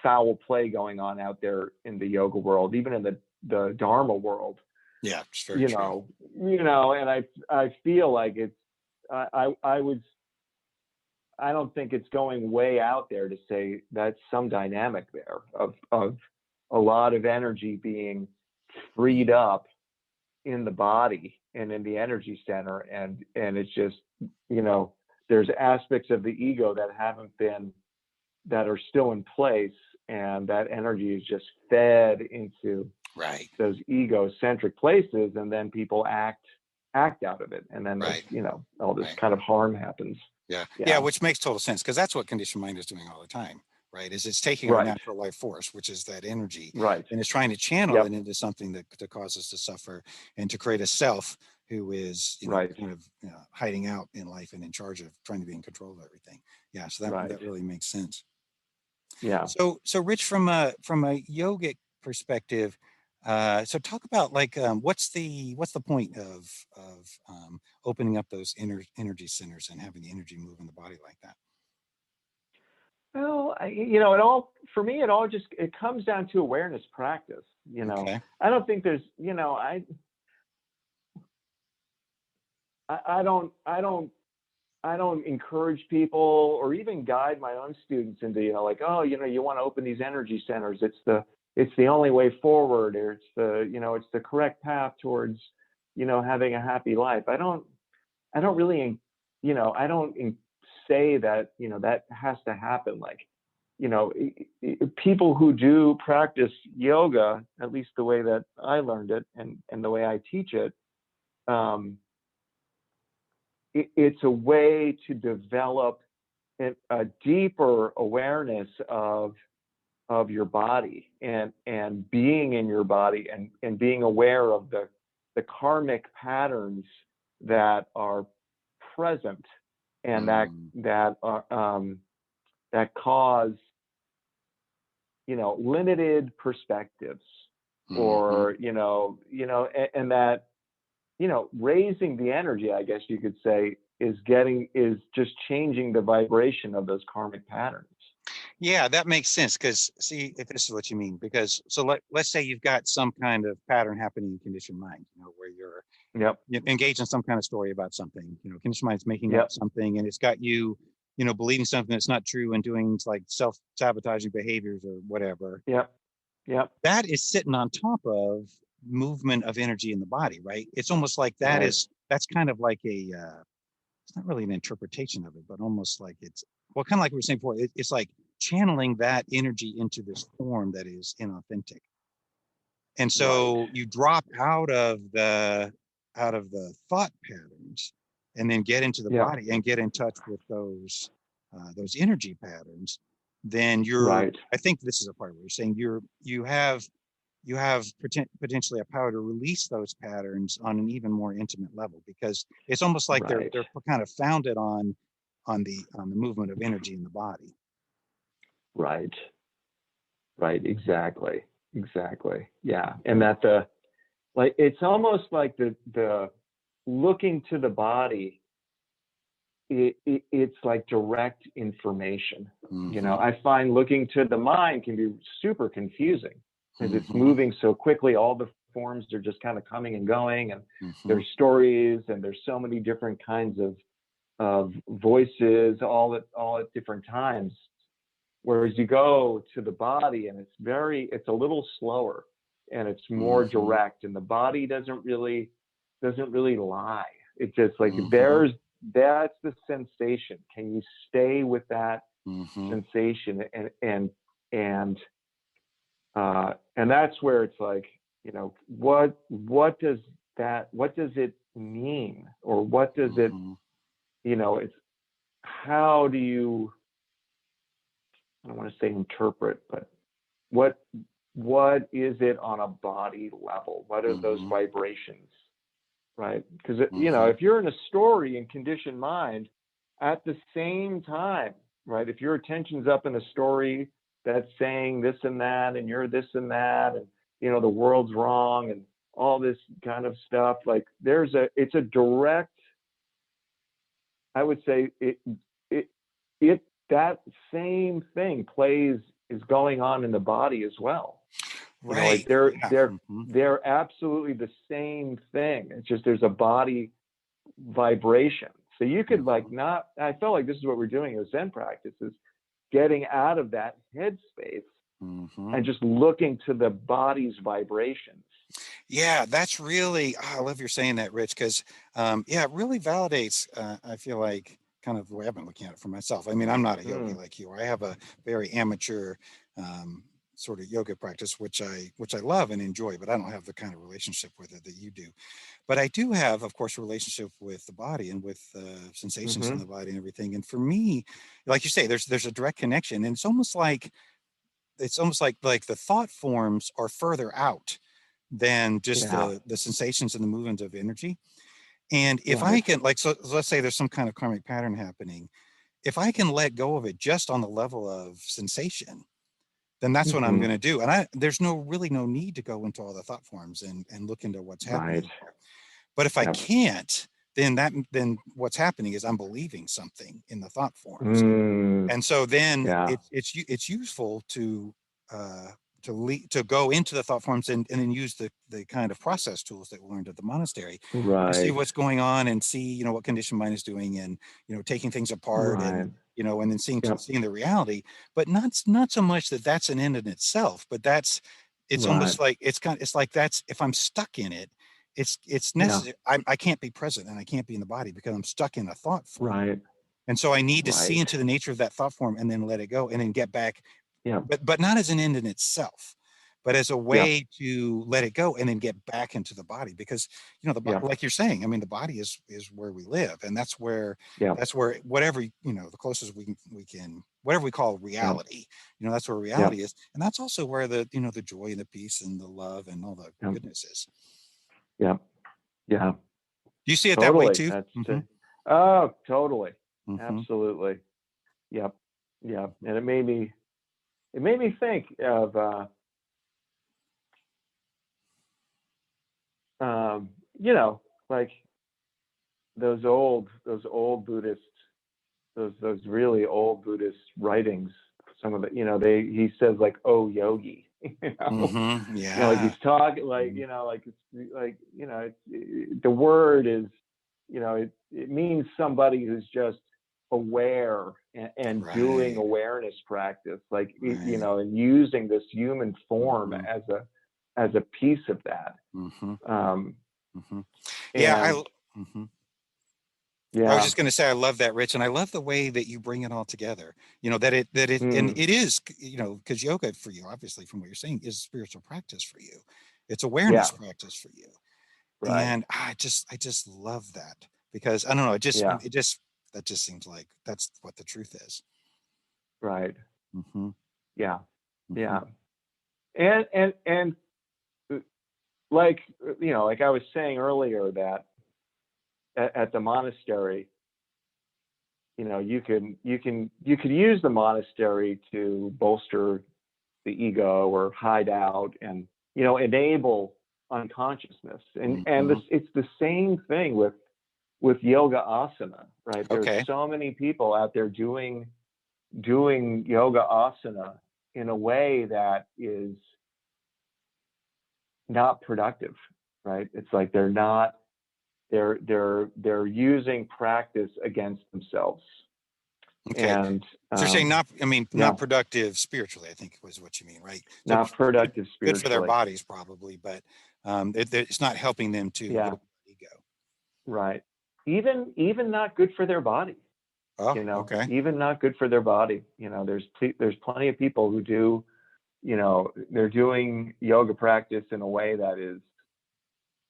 foul play going on out there in the yoga world, even in the Dharma world, Yeah, it's very you true. know, and I feel like it's, I would, I don't think it's going way out there to say that's some dynamic there of a lot of energy being freed Mm. up in the body and in the energy center, and it's just, there's aspects of the ego that are still in place, and that energy is just fed into Right. those egocentric places, and then people act out of it, and then Right. all this Right. kind of harm happens. Yeah. Yeah. Yeah, Which makes total sense because that's what conditioned mind is doing all the time, right? Is it's taking our right, natural life force, which is that energy, right, and it's trying to channel it yep, into something that causes us to suffer and to create a self who is, right, kind of hiding out in life and in charge of trying to be in control of everything. Yeah. So that, right, that really makes sense. yeah. So Rich, from a yogic perspective, so talk about like what's the point of opening up those energy centers and having the energy move in the body like that? Well, it all, for me, it comes down to awareness practice. Okay. I don't think there's, I don't encourage people or even guide my own students into, like, oh, you want to open these energy centers. It's the only way forward, or it's the correct path towards, having a happy life. I don't really, I don't say that, that has to happen. Like, people who do practice yoga, at least the way that I learned it and the way I teach it, um, it's a way to develop a deeper awareness of your body, and being in your body, and being aware of the karmic patterns that are present, and that Mm, that are that cause limited perspectives, Mhm. or, and that, raising the energy, I guess you could say, is just changing the vibration of those karmic patterns. Yeah, that makes sense. Because see, if this is what you mean, because so let's say you've got some kind of pattern happening in conditioned mind, where Yep. you're engaged in some kind of story about something. Conditioned mind's making up Yep. something, and it's got you, believing something that's not true and doing like self-sabotaging behaviors or whatever. Yep. Yep. That is sitting on top of movement of energy in the body, right? It's almost like Right. that's kind of like it's not really an interpretation of it, but almost like it's, well, kind of like we were saying before, it's like channeling that energy into this form that is inauthentic. And Right. so you drop out of the thought patterns, and then get into the Yep. body and get in touch with those energy patterns. Then Right. I think this is a part where you're saying you have potentially a power to release those patterns on an even more intimate level, because it's almost like they're Right. they're kind of founded on the movement of energy in the body. Right. Right. Exactly. Exactly. Yeah. And that it's almost like the looking to the body, it's like direct information. Mm-hmm. I find looking to the mind can be super confusing, because it's Mm-hmm. moving so quickly. All the forms are just kind of coming and going, and Mm-hmm. there's stories, and there's so many different kinds of voices all at different times. Whereas you go to the body, and it's a little slower, and it's more Mm-hmm. direct, and the body doesn't really lie. It's just like, Mm-hmm. that's the sensation. Can you stay with that Mm-hmm. sensation? And that's where it's like, what does it mean, or what does it, Mm-hmm. it's, how do you, I don't want to say interpret, but what is it on a body level? What are those Mm-hmm. vibrations, right? Because Mm-hmm. if you're in a story in conditioned mind, at the same time, right, if your attention's up in a story that's saying this and that, and you're this and that, and the world's wrong, and all this kind of stuff, like it's a direct, I would say, it that same thing is going on in the body as well. Like Right. Yeah. Mm-hmm. they're absolutely the same thing. It's just there's a body vibration. So you could Mm-hmm. I felt like this is what we're doing in Zen practice, is getting out of that headspace Mm-hmm. and just looking to the body's vibrations. Yeah, that's really, I love you're saying that, Rich, because yeah, it really validates, I feel like, kind of the way I've been looking at it for myself. I mean, I'm not a yogi Mm, like you. I have a very amateur um, sort of yoga practice, which I love and enjoy, but I don't have the kind of relationship with it that you do. But I do have, of course, a relationship with the body and with sensations in mm-hmm. the body and everything. And for me, like you say, there's a direct connection, and it's almost like the thought forms are further out than just Yeah. the sensations and the movement of energy. And if I Right. can, like, so let's say there's some kind of karmic pattern happening, if I can let go of it just on the level of sensation, then that's what I'm Mm-hmm. going to do. And there's no need to go into all the thought forms and look into what's Right. happening there. But if I Yep. can't, then what's happening is I'm believing something in the thought forms. Mm, And so then yeah. it's useful uh, to go into the thought forms and then use the kind of process tools that we learned at the monastery to see Right. what's going on and see what conditioned mind is doing, and taking things apart, and Right. and then seeing Yep. seeing the reality, but not so much that that's an end in itself, but it's Right. almost like it's like that's, if I'm stuck in it, it's Yeah. necessary. I can't be present and I can't be in the body because I'm stuck in a thought form. Right. And so I need to see Right. into the nature of that thought form and then let it go and then get back, Yep. but not as an end in itself, but as a Yep. way to let it go and then get back into the body. Because Yep. like you're saying, I mean, the body is where we live, and Yep. that's where whatever, the closest we can whatever we call Yep. reality, that's where Yep. reality is, and that's also where the joy and the peace and the love and all the Yep. goodness is. Yep. Yeah. Do you see it that way Totally. too? That's Mm-hmm. totally. Mm-hmm. Absolutely. Yep. Yep. And it made me it made me think of like those old Buddhist, those really old Buddhist writings. Some of the, he says like, "Oh, yogi," Mm-hmm. like Yeah. he's talking like, like it's like, the word is, it means somebody who's just aware and doing Right. awareness practice, like, Right. and using this human form Mm-hmm. as a piece of that. Mm-hmm. Um, Mm-hmm. Yeah. and Mhm. I was yeah, just going to say, I love that, Rich, and I love the way that you bring it all together. And mm, it is, because yoga for you, obviously, from what you're saying, is spiritual practice for you. It's awareness yeah, practice for you, right, and I just love that because I don't know, yeah, that just seems like that's what the truth is. right, Mm-hmm. yeah, Mm-hmm. yeah, and like, like I was saying earlier, that at the monastery, you could use the monastery to bolster the ego or hide out and, enable unconsciousness. And Mm-hmm. it's the same thing with yoga asana, right? There's Okay. so many people out there doing yoga asana in a way that is not productive, right? It's like they're using practice against themselves. Okay. And So you're saying yeah, not productive spiritually, I think was what you mean, right? So not productive good for their spiritually. bodies probably, but it's not helping them to Yeah, get ego. right. Even not good for their body. Oh, okay. Even not good for their body. There's plenty of people who do, they're doing yoga practice in a way that is,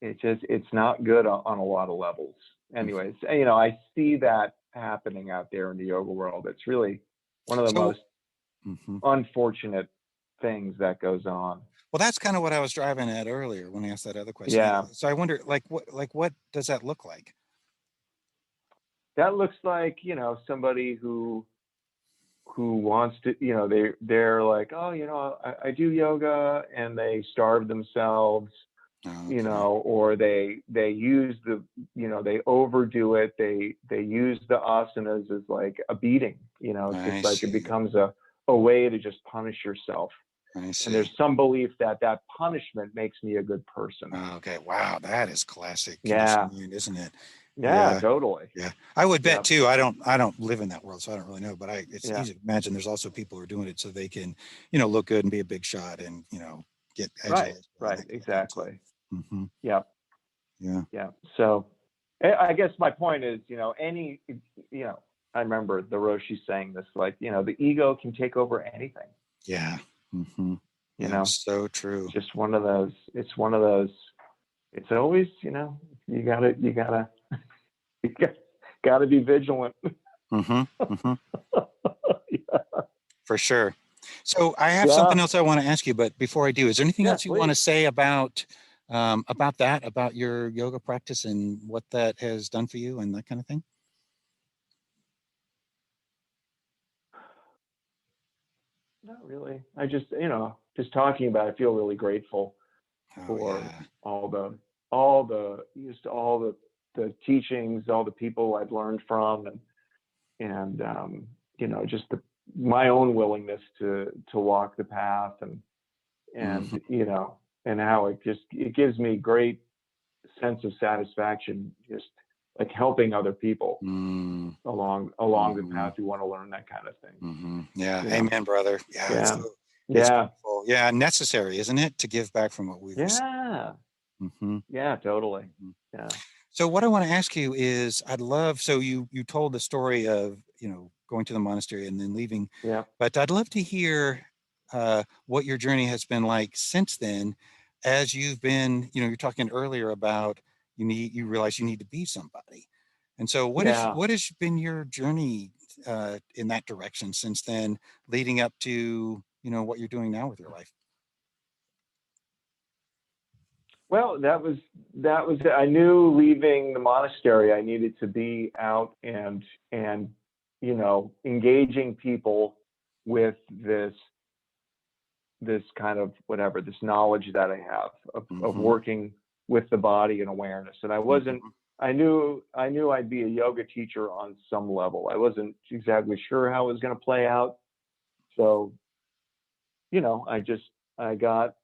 it's not good on a lot of levels. Anyways, I see that happening out there in the yoga world. It's really one of the So, most mhm. unfortunate things that goes on. Well, that's kind of what I was driving at earlier when I asked that other question. Yeah, So I wonder, what does that look like? that looks like, somebody who wants to, they're like, oh, I do yoga, and they starve themselves, Okay, or they use they overdo it. They use the asanas as like a beating. It's I just like it see. becomes a way to just punish yourself. I And there's see. some belief that punishment makes me a good person. Okay, wow, that is classic Yeah, conditioning, isn't it? yeah, Yeah, totally. yeah. I would bet Yep. too. I don't live in that world, so I don't really know. But it's Yeah. easy to imagine there's also people who are doing it so they can, look good and be a big shot and get Right. adulation and Right. that kind of thing too. Exactly. Hmm. Yep. Yeah. Yeah. So I guess my point is, I remember the Roshi saying this, like, the ego can take over anything. Yeah. Hmm. You Yeah. know, So true. just one of those. It's one of those. It's always, you gotta, you gotta be vigilant. Hmm. Hmm. Yeah. For sure. So I have Yeah. something else I want to ask you, but before I do, is there anything Yeah. else you want to Please. say about your yoga practice and what that has done for you and that kind of thing? Not really. I just, just talking about it, I feel really grateful Oh for yeah. all the teachings, all the people I've learned from, and just my own willingness to walk the path, and Hmm. and how it gives me great sense of satisfaction, just like helping other people Mm-hmm. along the path who want to learn that kind of thing. Hmm. Yeah. Yeah, Amen, brother. Yeah. yeah, It's yeah, beautiful. Yeah. Necessary, isn't it, to give back from what we've received? yeah, Hmm. yeah, totally. Yeah, So what I want to ask you is, so you told the story of, going to the monastery and then leaving, yeah, but I'd love to hear what your journey has been like since then, as you've been, you're talking earlier about you realize you need to be somebody. And so yeah. what has been your journey in that direction since then, leading up to, what you're doing now with your life? Well, that was it. I knew leaving the monastery, I needed to be out and engaging people with this this kind of whatever, this knowledge that I have of Mm-hmm. working with the body and awareness. And I wasn't, I knew I'd be a yoga teacher on some level. I wasn't exactly sure how it was going to play out. So, I got,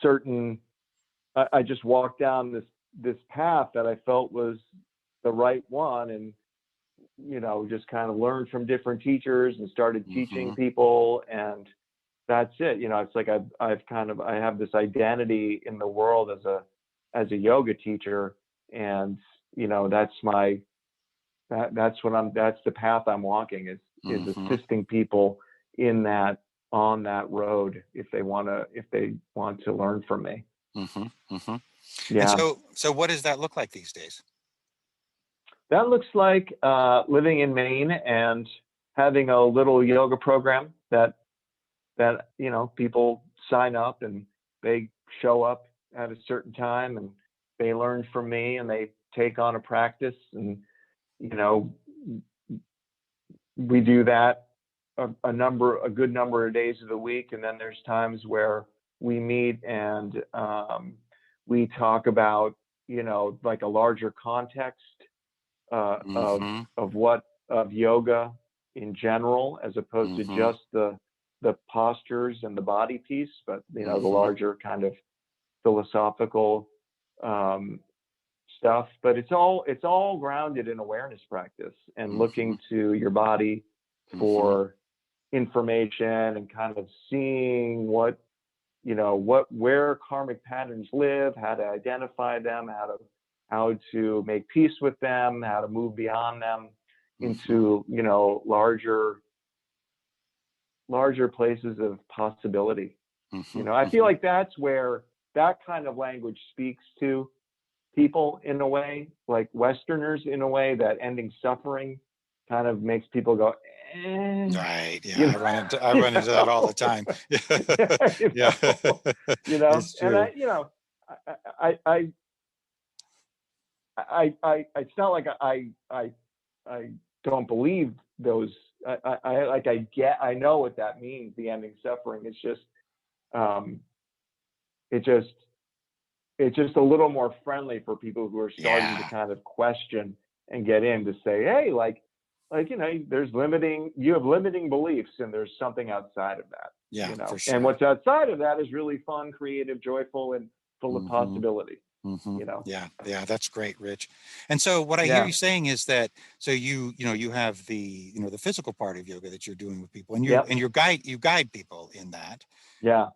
certain, I just walked down this path that I felt was the right one, and just kind of learned from different teachers and started teaching people, and that's it. It's like I have this identity in the world as a yoga teacher, and that's that's the path I'm walking, is assisting people on that road if they want to learn from me. And Yeah. so what does that look like these days? That looks like living in Maine and having a little yoga program that people sign up and they show up at a certain time and they learn from me and they take on a practice, and we do that a good number of days of the week, and then there's times where we meet and we talk about like a larger context of yoga in general, as opposed to just the postures and the body piece, but the larger kind of philosophical stuff. But it's all grounded in awareness practice and looking to your body for information and kind of seeing where karmic patterns live, how to identify them, how to make peace with them, how to move beyond them into larger places of possibility. I feel like that's where that kind of language speaks to people in a way, like Westerners in a way, that ending suffering kind of makes people go, eh. Right. Yeah. I run into that all the time. Yeah. It's true. And it's not like I don't believe those. I know what that means, the ending suffering. It's just, it's just a little more friendly for people who are starting to kind of question and get in to say, hey, you have limiting beliefs, and there's something outside of that. Yeah, for sure. And what's outside of that is really fun, creative, joyful, and full of possibility. Yeah, that's great, Rich. And so what I hear you saying is that you have the the physical part of yoga that you're doing with people, and you guide people in that. Yeah.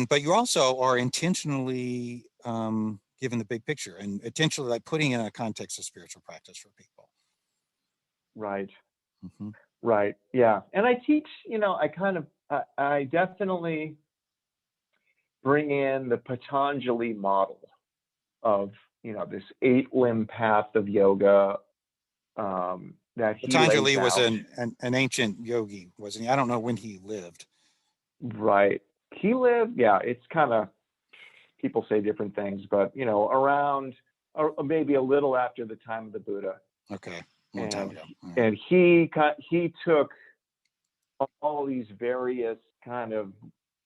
But you also are intentionally given the big picture and intentionally like putting in a context of spiritual practice for people. Right. Right. Yeah. And I teach, I definitely bring in the Patanjali model of, this 8-limb path of yoga that he Patanjali lays was out. an ancient yogi, wasn't he? I don't know when he lived. Right. He lived, it's kind of, people say different things, but, around, or maybe a little after the time of the Buddha. Okay. Long time ago. And he took all these various kind of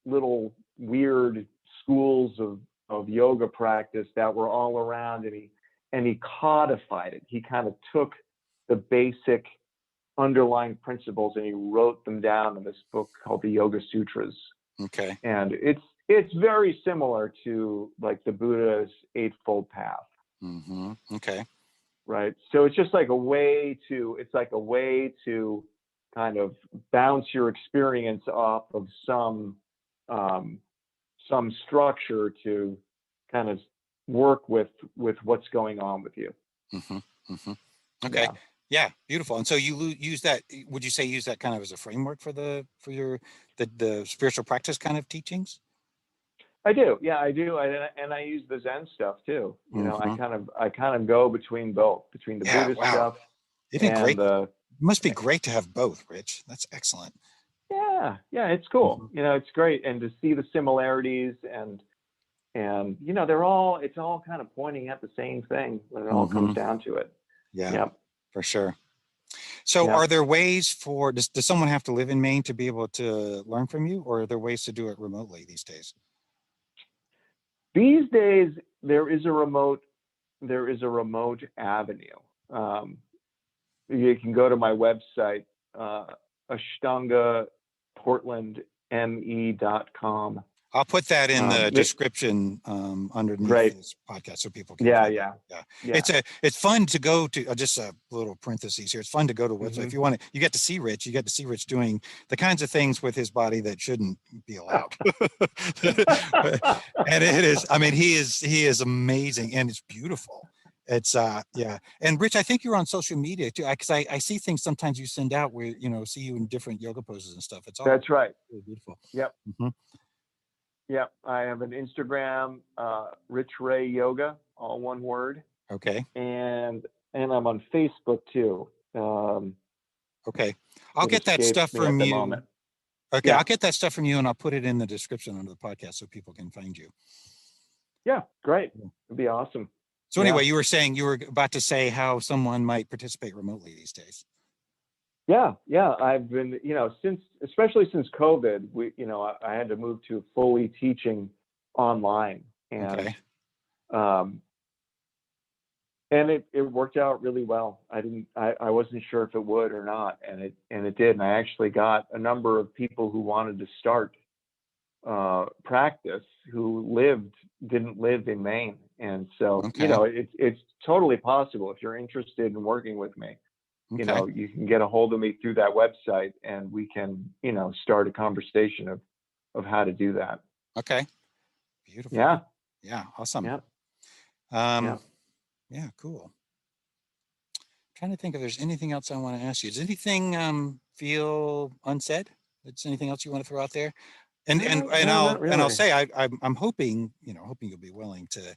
little weird schools of yoga practice that were all around, and he codified it. He kind of took the basic underlying principles and he wrote them down in this book called the Yoga Sutras. Okay. And it's very similar to like the Buddha's Eightfold Path. Okay. Right. So it's just like a way to kind of bounce your experience off of some structure to kind of work with what's going on with you. Okay. Yeah. Beautiful. And so you use that, would you say use that kind of as a framework for the spiritual practice kind of teachings? I do. Yeah, I do. And I use the Zen stuff too. I kind of go between both, between the Buddhist stuff. Isn't it great? It must be great to have both, Rich. That's excellent. Yeah, it's cool. It's great, and to see the similarities and it's all kind of pointing at the same thing when it all comes down to it. Yeah, for sure. So Yeah. are there ways for, does someone have to live in Maine to be able to learn from you, or are there ways to do it remotely these days? These days, there is a remote avenue. You can go to my website, ashtangaportlandme.com. I'll put that in the It, description underneath right. this podcast so people can Yeah. find it. Yeah. Yeah, Yeah. it's fun to go to. Just a little parentheses here. It's fun to go to a website if Mhm. you want to. You get to see Rich. You get to see Rich doing the kinds of things with his body that shouldn't be allowed. And it is. I mean, he is amazing, and it's beautiful. It's yeah. And Rich, I think you're on social media too, because I see things sometimes you send out where see you in different yoga poses and stuff. It's all That's right. really beautiful. Yep. Mhm. Yep. I have an Instagram, Rich Ray Yoga, all one word, Okay. and I'm on Facebook too. Okay. I'll It get that escapes stuff me at from the you. moment. Okay, Yeah. I'll get that stuff from you and I'll put it in the description under the podcast so people can find you. Yeah. Great. Yeah. It'd be awesome. So anyway, you were about to say how someone might participate remotely these days. Yeah. Yeah. I've been, especially since COVID, I had to move to fully teaching online, and Okay. um, it worked out really well. I wasn't sure if it would or not, and it did. And I actually got a number of people who wanted to start practice who didn't live in Maine, and so Okay. it's totally possible. If you're interested in working with me, Okay. you can get a hold of me through that website, and we can start a conversation of how to do that. Okay. Beautiful. Yeah. Yeah. Awesome. Yeah. Um, Yeah. yeah, cool. Trying to think if there's anything else I want to ask you. Does anything feel unsaid? Is anything else you want to throw out there? And and No, and no, I'll not and I'll really. say I'm hoping hoping you'll be willing to,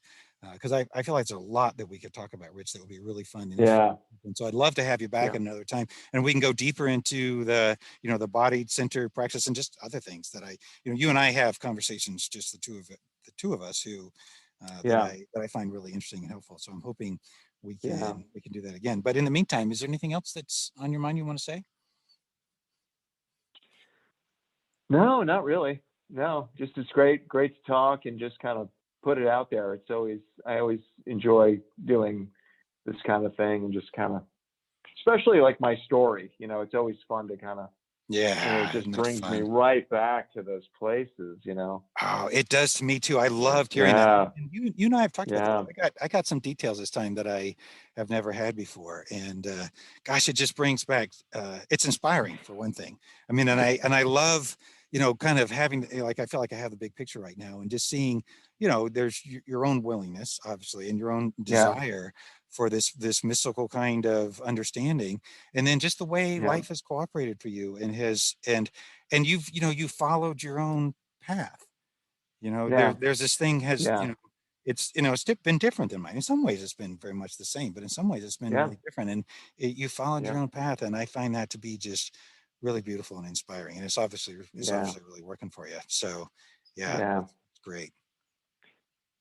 because I feel like there's a lot that we could talk about, Rich, that would be really fun and interesting. Yeah. And so I'd love to have you back Yeah. at another time, and we can go deeper into the body center practice and just other things that you and I have conversations, just the two of us who Yeah. that I find really interesting and helpful. So I'm hoping Yeah. we can do that again. But in the meantime, is there anything else that's on your mind you want to say? No, not really. No, just it's great to talk and just kind of put it out there. I always enjoy doing this kind of thing, and just kind of, especially like my story, it's always fun to kind of, it Yeah, just isn't that brings me fun? right back to those places. Oh, it does to me too. I loved hearing that. Yeah. And you and I have talked about that. Yeah. I got some details this time that I have never had before. And gosh, it just brings back it's inspiring for one thing. I mean, and I love, kind of having like I feel like I have the big picture right now and just seeing, there's your own willingness, obviously, and your own Yeah. desire for this mystical kind of understanding. And then just the way Yeah. life has cooperated for you and and you've followed your own path. Yeah. There's this thing has, Yeah. it's been different than mine. In some ways, it's been very much the same, but in some ways, it's been Yeah. really different. And you followed Yeah. your own path, and I find that to be just really beautiful and inspiring. And it's Yeah. obviously really working for you. So, yeah, Yeah. it's great.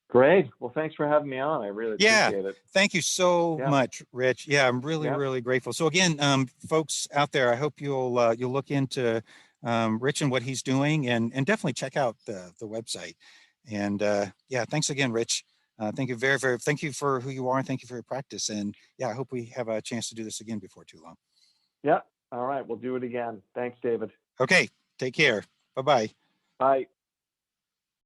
Great. Well, thanks for having me on. I really Yeah, appreciate it. thank you so Yeah. much, Rich. Yeah, I'm really, Yeah. really grateful. So again, folks out there, I hope you'll look into Rich and what he's doing, and definitely check out the website. And yeah, thanks again, Rich. Thank you thank you for who you are, and thank you for your practice. And yeah, I hope we have a chance to do this again before too long. Yeah. All right. We'll do it again. Thanks, David. Okay, take care. Bye-bye. Bye.